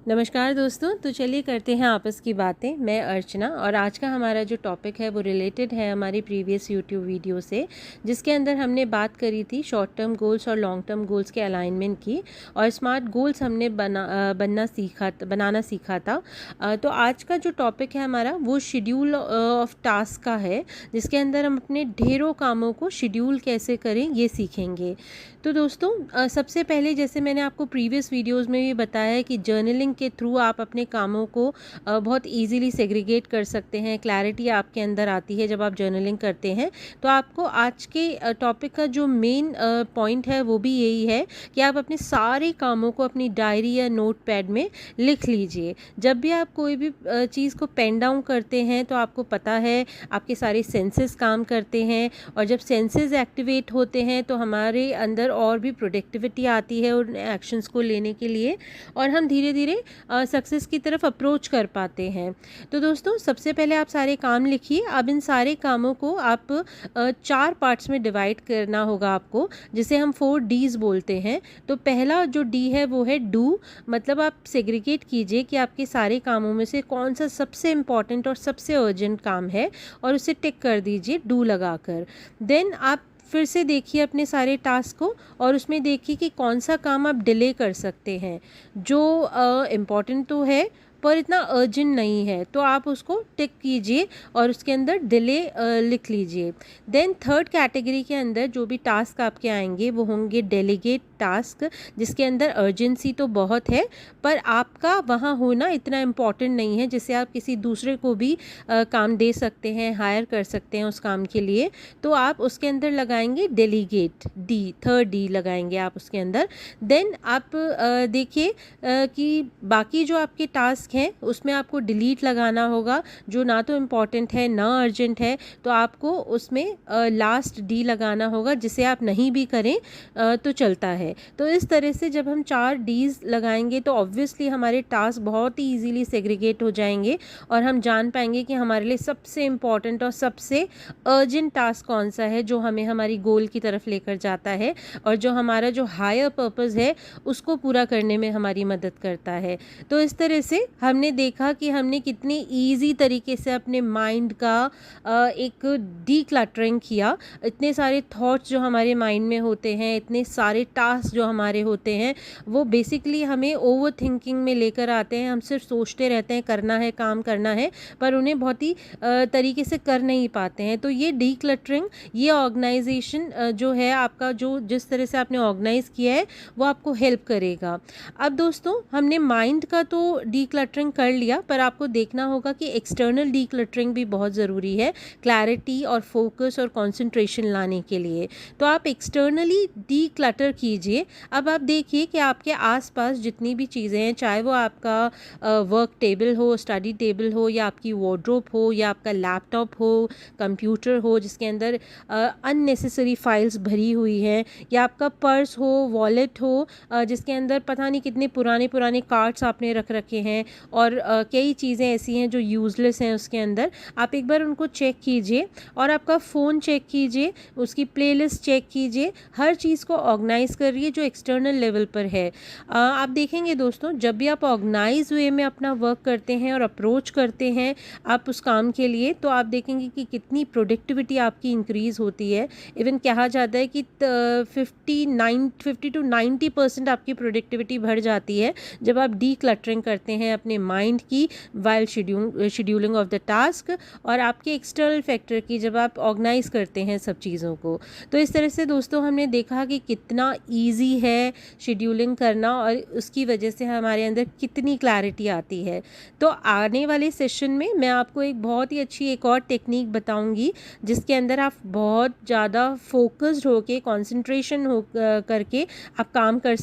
नमस्कार दोस्तों। तो चलिए करते हैं आपस की बातें। मैं अर्चना और आज का हमारा जो टॉपिक है वो रिलेटेड है हमारी प्रीवियस यूट्यूब वीडियो से, जिसके अंदर हमने बात करी थी शॉर्ट टर्म गोल्स और लॉन्ग टर्म गोल्स के अलाइनमेंट की और स्मार्ट गोल्स हमने बनाना सीखा था। तो आज का जो टॉपिक है हमारा वो शेड्यूल ऑफ टास्क का है, जिसके अंदर हम अपने ढेरों कामों को शेड्यूल कैसे करें ये सीखेंगे। तो दोस्तों सबसे पहले जैसे मैंने आपको प्रीवियस वीडियोस में भी बताया है कि जर्नलिंग के थ्रू आप अपने कामों को बहुत इजीली सेग्रीगेट कर सकते हैं। क्लैरिटी आपके अंदर आती है जब आप जर्नलिंग करते हैं। तो आपको आज के टॉपिक का जो मेन पॉइंट है वो भी यही है कि आप अपने सारे कामों को अपनी डायरी या नोट पैड में लिख लीजिए। जब भी आप कोई भी चीज़ को पेन डाउन करते हैं तो आपको पता है आपके सारे सेंसेस काम करते हैं, और जब सेंसेस एक्टिवेट होते हैं तो हमारे अंदर और भी प्रोडक्टिविटी आती है उन एक्शंस को लेने के लिए, और हम धीरे धीरे सक्सेस की तरफ अप्रोच कर पाते हैं। तो दोस्तों सबसे पहले आप सारे काम लिखिए। अब इन सारे कामों को आप 4 पार्ट्स में डिवाइड करना होगा आपको, जिसे हम 4 डीज बोलते हैं। तो पहला जो डी है वो है डू, मतलब आप सेग्रीगेट कीजिए कि आपके सारे कामों में से कौन सा सबसे इम्पॉर्टेंट और सबसे अर्जेंट काम है और उसे टिक कर दीजिए डू लगाकर। देन आप फिर से देखिए अपने सारे टास्क को और उसमें देखिए कि कौन सा काम आप डिले कर सकते हैं, जो इम्पॉर्टेंट तो है पर इतना अर्जेंट नहीं है, तो आप उसको टिक कीजिए और उसके अंदर डिले लिख लीजिए। देन थर्ड कैटेगरी के अंदर जो भी टास्क आपके आएंगे वो होंगे डेलीगेट टास्क, जिसके अंदर अर्जेंसी तो बहुत है पर आपका वहाँ होना इतना इम्पॉर्टेंट नहीं है, जिससे आप किसी दूसरे को भी काम दे सकते हैं, हायर कर सकते हैं उस काम के लिए। तो आप उसके अंदर लगाएंगे डेलीगेट, डी, थर्ड डी लगाएंगे आप उसके अंदर। देन आप देखिए कि बाकी जो आपके टास्क हैं उसमें आपको डिलीट लगाना होगा, जो ना तो इम्पॉर्टेंट है ना अर्जेंट है, तो आपको उसमें लास्ट डी लगाना होगा, जिसे आप नहीं भी करें तो चलता है। तो इस तरह से जब हम 4 डीज लगाएंगे तो ऑब्वियसली हमारे टास्क बहुत ही ईजीली सेग्रीगेट हो जाएंगे और हम जान पाएंगे कि हमारे लिए सबसे इम्पॉर्टेंट और सबसे अर्जेंट टास्क कौन सा है, जो हमें हमारी गोल की तरफ लेकर जाता है और जो हमारा जो हायर पर्पस है उसको पूरा करने में हमारी मदद करता है। तो इस तरह से हमने देखा कि हमने कितनी इजी तरीके से अपने माइंड का एक डीक्लटरिंग किया। इतने सारे थॉट्स जो हमारे माइंड में होते हैं, इतने सारे टास्क जो हमारे होते हैं, वो बेसिकली हमें ओवर थिंकिंग में लेकर आते हैं। हम सिर्फ सोचते रहते हैं करना है, काम करना है, पर उन्हें बहुत ही तरीके से कर नहीं पाते हैं। तो ये डीक्लटरिंग, ये ऑर्गेनाइजेशन जो है आपका, जो जिस तरह से आपने ऑर्गेनाइज किया है वो आपको हेल्प करेगा। अब दोस्तों हमने माइंड का तो डीक्लटरिंग कर लिया, पर आपको देखना होगा कि एक्सटर्नल डीक्लटरिंग भी बहुत ज़रूरी है क्लैरिटी और फोकस और कंसंट्रेशन लाने के लिए। तो आप एक्सटर्नली डीक्लटर कीजिए। अब आप देखिए कि आपके आसपास जितनी भी चीज़ें हैं, चाहे वो आपका वर्क टेबल हो, स्टडी टेबल हो, या आपकी वार्डरोब हो, या आपका लैपटॉप हो, कंप्यूटर हो जिसके अंदर अननेसेसरी फाइल्स भरी हुई हैं, या आपका पर्स हो, वॉलेट हो जिसके अंदर पता नहीं कितने पुराने पुराने कार्ड्स आपने रख रखे हैं, और कई चीज़ें ऐसी हैं जो यूज़लेस हैं उसके अंदर। आप एक बार उनको चेक कीजिए और आपका फ़ोन चेक कीजिए, उसकी प्लेलिस्ट चेक कीजिए, हर चीज़ को ऑर्गेनाइज़ करिए जो एक्सटर्नल लेवल पर है। आप देखेंगे दोस्तों, जब भी आप ऑर्गेनाइज वे में अपना वर्क करते हैं और अप्रोच करते हैं आप उस काम के लिए, तो आप देखेंगे कि कितनी प्रोडक्टिविटी आपकी इंक्रीज़ होती है। इवन कहा जाता है कि 50 to 90% आपकी प्रोडक्टिविटी बढ़ जाती है जब आप डीक्लटरिंग करते हैं अपने माइंड की while scheduling of the task, और आपके एक्सटर्नल फैक्टर की जब आप ऑर्गेनाइज करते हैं सब चीज़ों को। तो इस तरह से दोस्तों हमने देखा कि कितना ईजी है शेड्यूलिंग करना और उसकी वजह से हमारे अंदर कितनी क्लैरिटी आती है। तो आने वाले सेशन में मैं आपको एक बहुत ही अच्छी एक और टेक्निक बताऊंगी, जिसके अंदर आप बहुत ज़्यादा फोकस्ड होके, कंसंट्रेशन हो करके आप काम कर